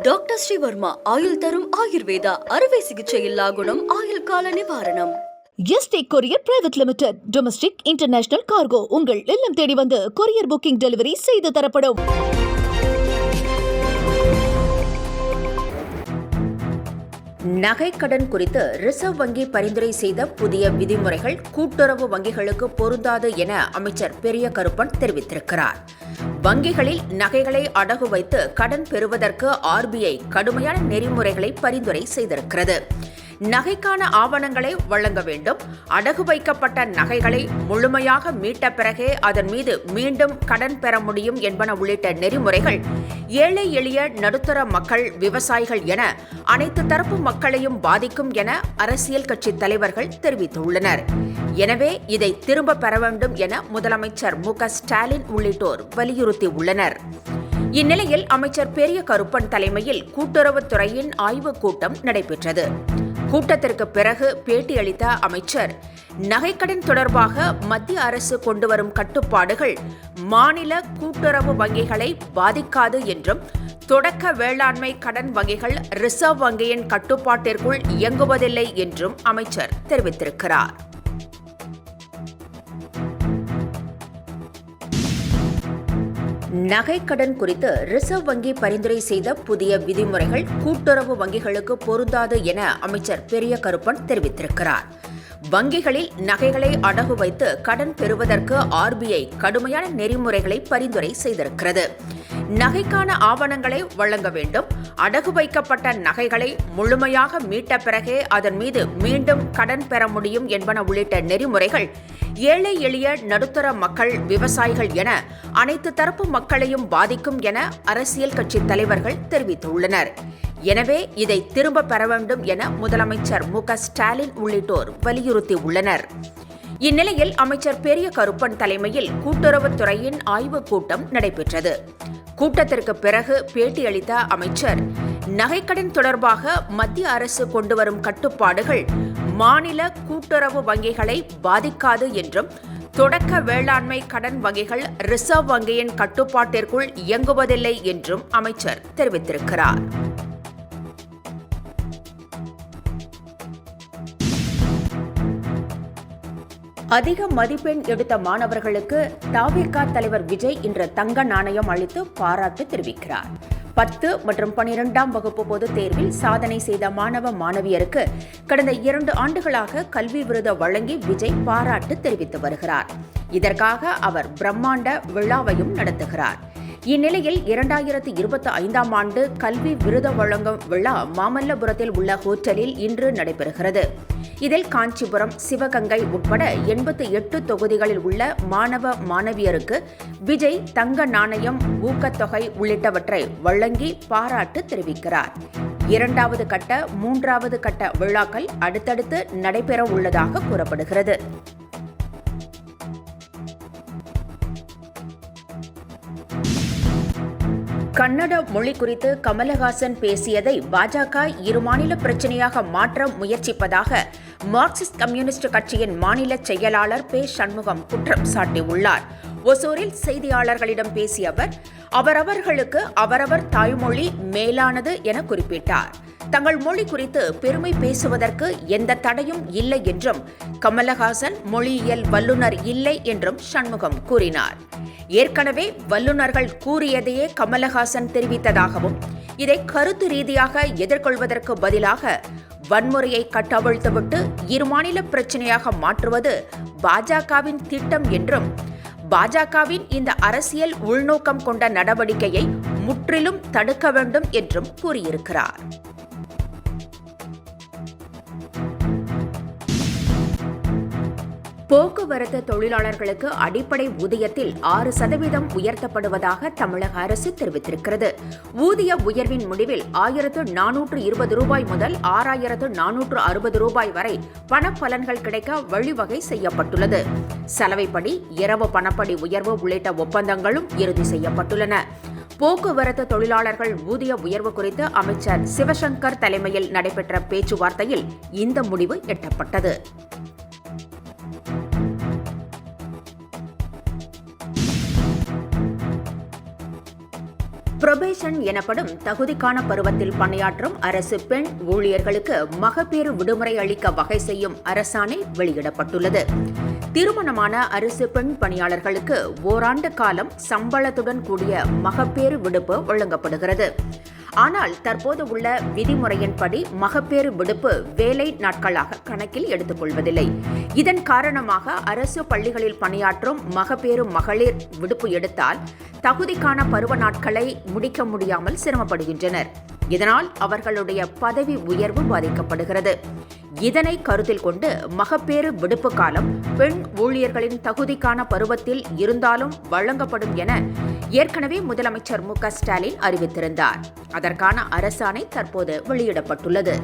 Doctor Sreevarma ஆயுள் தரும் ஆயுர்வேதா அறுவை சிகிச்சையில்லா குணம் ஆயுள் கால நிவாரணம். Yesterday courier private limited. Domestic international cargo உங்கள் இல்லம் தேடி வந்து கொரியர் புக்கிங் டெலிவரி செய்து தரப்படும். நகை கடன் குறித்து ரிசர்வ் வங்கி பரிந்துரை செய்த புதிய விதிமுறைகள் கூட்டுறவு வங்கிகளுக்கு பொருந்தாது என அமைச்சர் பெரிய கருப்பன் தெரிவித்திருக்கிறார். வங்கிகளில் நகைகளை அடகு வைத்து கடன் பெறுவதற்கு RBI கடுமையான நெறிமுறைகளை பரிந்துரை செய்திருக்கிறது. நகைக்கான ஆவணங்களை வழங்க வேண்டும், அடகு வைக்கப்பட்ட நகைகளை முழுமையாக மீட்ட பிறகே அதன் மீது மீண்டும் கடன் பெற முடியும் என்பன உள்ளிட்ட நெறிமுறைகள் ஏழை எளிய நடுத்தர மக்கள், விவசாயிகள் என அனைத்து தரப்பு மக்களையும் பாதிக்கும் என அரசியல் கட்சி தலைவர்கள் தெரிவித்துள்ளனர். எனவே இதை திரும்ப பெற வேண்டும் என முதலமைச்சர் MK ஸ்டாலின் உள்ளிட்டோர் வலியுறுத்தியுள்ளனர். இந்நிலையில் அமைச்சர் பெரிய கருப்பன் தலைமையில் கூட்டுறவுத்துறையின் ஆய்வுக் கூட்டம் நடைபெற்றது. கூட்டத்திற்கு பிறகு பேட்டியளித்த அமைச்சர், நகைக்கடன் தொடர்பாக மத்திய அரசு கொண்டுவரும் கட்டுப்பாடுகள் மாநில கூட்டுறவு வங்கிகளை பாதிக்காது என்றும், தொடக்க வேளாண்மை கடன் வங்கிகள் ரிசர்வ் வங்கியின் கட்டுப்பாட்டிற்குள் இயங்குவதில்லை என்றும் அமைச்சர் தெரிவித்திருக்கிறார். நகைக்கடன் குறித்து ரிசர்வ் வங்கி பரிந்துரை செய்த புதிய விதிமுறைகள் கூட்டுறவு வங்கிகளுக்கு பொருந்தாது என அமைச்சர் பெரிய கருப்பன் தெரிவித்திருக்கிறார். வங்கிகளில் நகைகளை அடகு வைத்து கடன் பெறுவதற்கு RBI கடுமையான நெறிமுறைகளை பரிந்துரை செய்திருக்கிறது. நகைக்கான ஆவணங்களை வழங்க வேண்டும், அடகு வைக்கப்பட்ட நகைகளை முழுமையாக மீட்ட பிறகே அதன் மீது மீண்டும் கடன் பெற முடியும் என்பன உள்ளிட்ட நெறிமுறைகள் ஏழை எளிய நடுத்தர மக்கள், விவசாயிகள் என அனைத்து தரப்பு மக்களையும் பாதிக்கும் என அரசியல் கட்சி தலைவர்கள் தெரிவித்துள்ளனர். எனவே இதை திரும்ப பெற வேண்டும் என முதலமைச்சர் MK ஸ்டாலின் உள்ளிட்டோர் வலியுறுத்தியுள்ளனர். இந்நிலையில் அமைச்சர் பெரிய கருப்பன் தலைமையில் கூட்டுறவுத்துறையின் ஆய்வுக் கூட்டம் நடைபெற்றது. கூட்டத்திற்கு பிறகு பேட்டியளித்த அமைச்சர், நகைக்கடன் தொடர்பாக மத்திய அரசு கொண்டுவரும் கட்டுப்பாடுகள் மாநில கூட்டுறவு வங்கிகளை பாதிக்காது என்றும், தொடக்க வேளாண்மை கடன் வங்கிகள் ரிசர்வ் வங்கியின் கட்டுப்பாட்டிற்குள் இயங்குவதில்லை என்றும் அமைச்சர் தெரிவித்திருக்கிறார். அதிக மதிப்பெண் எடுத்த மாணவர்களுக்கு தவிக தலைவர் விஜய் இன்று தங்க நாணயம் அளித்து பாராட்டு தெரிவிக்கிறார். 10 மற்றும் 12ஆம் வகுப்பு பொதுத் தேர்வில் சாதனை செய்த மாணவ மாணவியருக்கு கடந்த 2 ஆண்டுகளாக கல்வி விருது வழங்கி விஜய் பாராட்டு தெரிவித்து வருகிறார். இதற்காக அவர் பிரம்மாண்ட விழாவையும் நடத்துகிறார். இந்நிலையில் 2025ஆம் ஆண்டு கல்வி விருது வழங்கும் விழா மாமல்லபுரத்தில் உள்ள ஹோட்டலில் இன்று நடைபெறுகிறது. இதில் காஞ்சிபுரம், சிவகங்கை உட்பட 88 தொகுதிகளில் உள்ள மாணவ மாணவியருக்கு விஜய் தங்க நாணயம், ஊக்கத்தொகை உள்ளிட்டவற்றை வழங்கி பாராட்டு தெரிவிக்கிறார். 2வது கட்ட, 3வது கட்ட விழாக்கள் அடுத்தடுத்து நடைபெற உள்ளதாக கூறப்படுகிறது. கன்னட மொழி குறித்து கமலஹாசன் பேசியதை பாஜக இருமாநில பிரச்சனையாக மாற்ற முயற்சிப்பதாக மார்க்சிஸ்ட் கம்யூனிஸ்ட் கட்சியின் மாநில செயலாளர் பே. சண்முகம் குற்றம் சாட்டியுள்ளார். ஒசூரில் செய்தியாளர்களிடம் பேசிய அவர், அவரவர்களுக்கு அவரவர் தாய்மொழி மேலானது என குறிப்பிட்டார். தங்கள் மொழி குறித்து பெருமை பேசுவதற்கு எந்த தடையும் இல்லை என்றும், கமலஹாசன் மொழியியல் வல்லுநர் இல்லை என்றும் சண்முகம் கூறினார். ஏற்கனவே வல்லுநர்கள் கூறியதையே கமலஹாசன் தெரிவித்ததாகவும், இதை கருத்து ரீதியாக எதிர்கொள்வதற்கு பதிலாக வன்முறையை கட்டவிழ்த்துவிட்டு இருமாநில பிரச்சனையாக மாற்றுவது பாஜகவின் திட்டம் என்றும், பாஜகவின் இந்த அரசியல் உள்நோக்கம் கொண்ட நடவடிக்கையை முற்றிலும் தடுக்க வேண்டும் என்றும் கூறியிருக்கிறார். போக்குவரத்து தொழிலாளர்களுக்கு அடிப்படை ஊதியத்தில் 6% உயர்த்தப்படுவதாக தமிழக அரசு தெரிவித்திருக்கிறது. ஊதிய உயர்வின் முடிவில் 1420 ரூபாய் முதல் 6460 ரூபாய் வரை பணப்பலன்கள் கிடைக்க வழிவகை செய்யப்பட்டுள்ளது. சலவைப்படி, இரவு பணப்படி உயர்வு உள்ளிட்ட ஒப்பந்தங்களும் இறுதி செய்யப்பட்டுள்ளன. போக்குவரத்து தொழிலாளர்கள் ஊதிய உயர்வு குறித்து அமைச்சர் சிவசங்கர் தலைமையில் நடைபெற்ற பேச்சுவார்த்தையில் இந்த முடிவு எட்டப்பட்டது. புரொபேஷன் எனப்படும் தகுதிக்கான பருவத்தில் பணியாற்றும் அரசு பெண் ஊழியர்களுக்கு மகப்பேறு விடுமுறை அளிக்க வகை செய்யும் அரசாணை வெளியிடப்பட்டுள்ளது. திருமணமான அரசு பெண் பணியாளர்களுக்கு ஓராண்டு காலம் சம்பளத்துடன் கூடிய மகப்பேறு விடுப்பு வழங்கப்படுகிறது. ஆனால் தற்போது உள்ள விதிமுறையின்படி மகப்பேறு விடுப்பு வேலை நாட்களாக கணக்கில் எடுத்துக்கொள்வதில்லை. இதன் காரணமாக அரசு பள்ளிகளில் பணியாற்றும் மகப்பேறு மகளிர் விடுப்பு எடுத்தால் தகுதிக்கான பருவ நாட்களை முடிக்க முடியாமல் சிரமப்படுகின்றனர். இதனால் அவர்களுடைய பதவி உயர்வு பாதிக்கப்படுகிறது. இதனை கருத்தில் கொண்டு மகப்பேறு விடுப்பு காலம் பெண் ஊழியர்களின் தகுதிக்கான பருவத்தில் இருந்தாலும் வழங்கப்படும் என ஏற்கனவே முதலமைச்சர் மு.க.ஸ்டாலின் அறிவித்திருந்தார். அதற்கான அரசாணை தற்போது வெளியிடப்பட்டுள்ளது.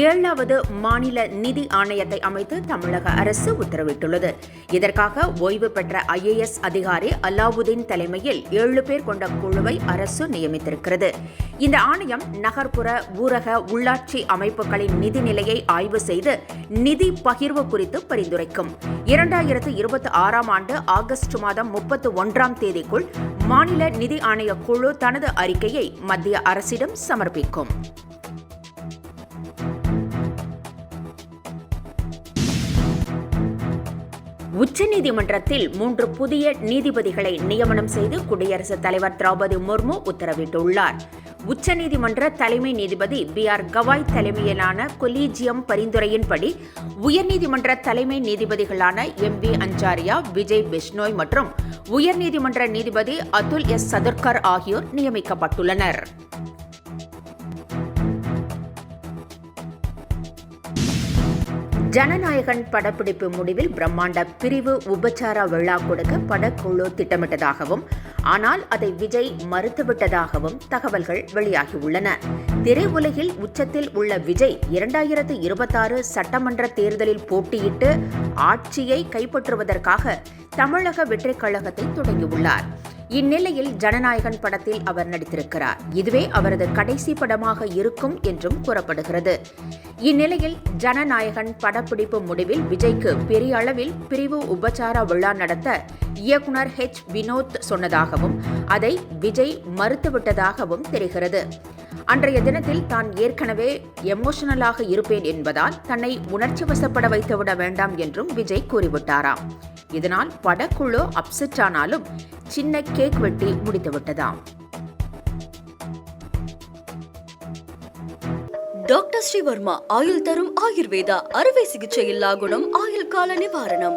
ஏழாவது மாநில நிதி ஆணையத்தை அமைத்து தமிழக அரசு உத்தரவிட்டுள்ளது. இதற்காக ஓய்வு பெற்ற IAS அதிகாரி அலாவுதீன் தலைமையில் 7 பேர் கொண்ட குழுவை அரசு நியமித்திருக்கிறது. இந்த ஆணையம் நகர்ப்புற ஊரக உள்ளாட்சி அமைப்புகளின் நிதி நிலையை ஆய்வு செய்து நிதி பகிர்வு குறித்து பரிந்துரைக்கும். 2026ஆம் ஆண்டு ஆகஸ்ட் மாதம் 31ஆம் தேதிக்குள் மாநில நிதி ஆணைய குழு தனது அறிக்கையை மத்திய அரசிடம் சமர்ப்பிக்கும். உச்சநீதிமன்றத்தில் 3 புதிய நீதிபதிகளை நியமனம் செய்து குடியரசுத் தலைவர் திரௌபதி முர்மு உத்தரவிட்டுள்ளார். உச்சநீதிமன்ற தலைமை நீதிபதி B.R. கவாய் தலைமையிலான கொலீஜியம் பரிந்துரையின்படி உயர்நீதிமன்ற தலைமை நீதிபதிகளான M.V. அஞ்சாரியா, விஜய் பிஷ்னோய் மற்றும் உயர்நீதிமன்ற நீதிபதி அதுல் S. சதுர்கர் ஆகியோர் நியமிக்கப்பட்டுள்ளனர். ஜனநாயகன் படப்பிடிப்பு முடிவில் பிரம்மாண்ட பிரிவு உபச்சார விழா கொடுக்க படக்குழு திட்டமிட்டதாகவும் ஆனால் அதை விஜய் மறுத்துவிட்டதாகவும் தகவல்கள் வெளியாகியுள்ளன. திரையுலகில் உச்சத்தில் உள்ள விஜய் 2026 சட்டமன்ற தேர்தலில் போட்டியிட்டு ஆட்சியை கைப்பற்றுவதற்காக தமிழக வெற்றிக் கழகத்தை தொடங்கியுள்ளார். இந்நிலையில் ஜனநாயகன் படத்தில் அவர் நடித்திருக்கிறார். இதுவே அவரது கடைசி படமாக இருக்கும் என்றும் கூறப்படுகிறது. இந்நிலையில் ஜனநாயகன் படப்பிடிப்பு முடிவில் விஜய்க்கு பெரிய அளவில் பிரிவு உபச்சார விழா நடத்த இயக்குனர் H. வினோத் சொன்னதாகவும் அதை விஜய் மறுத்துவிட்டதாகவும் தெரிகிறது. அன்றைய தினத்தில் தான் ஏற்கனவே எமோஷனலாக இருப்பேன் என்பதால் தன்னை உணர்ச்சி வசப்பட வைத்துவிட வேண்டாம் என்றும் விஜய் கூறிவிட்டாராம். இதனால் படக்குழு அப்செட் ஆனாலும் சின்ன கேக் வெட்டி முடித்துவிட்டதாம். டாக்டர் ஸ்ரீவர்மா ஆயுள் தரும் ஆயுர்வேதா அறுவை சிகிச்சை இல்லா குணம் ஆயுள் கால நிவாரணம்.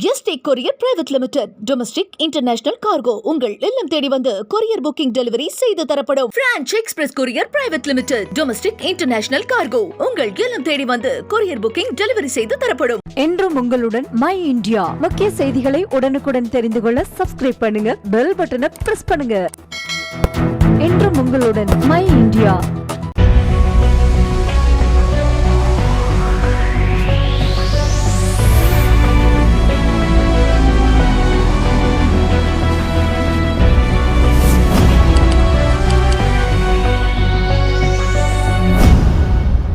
Yesterday courier private limited domestic international cargo உங்கள் இல்லம் தேடி வந்து கொரியர் புக்கிங் டெலிவரி செய்து தரப்படும். Branch express courier private limited domestic international cargo உங்கள் இல்லம் தேடி வந்து கொரியர் புக்கிங் டெலிவரி செய்து தரப்படும். என்றும் உங்களுடன் மை இந்தியா. முக்கிய செய்திகளை உடனுக்குடன் தெரிந்து கொள்ள சப்ஸ்கிரைப் பண்ணுங்க, பெல் பட்டனை பிரஸ் பண்ணுங்க. என்றும் உங்களுடன் மை இந்தியா.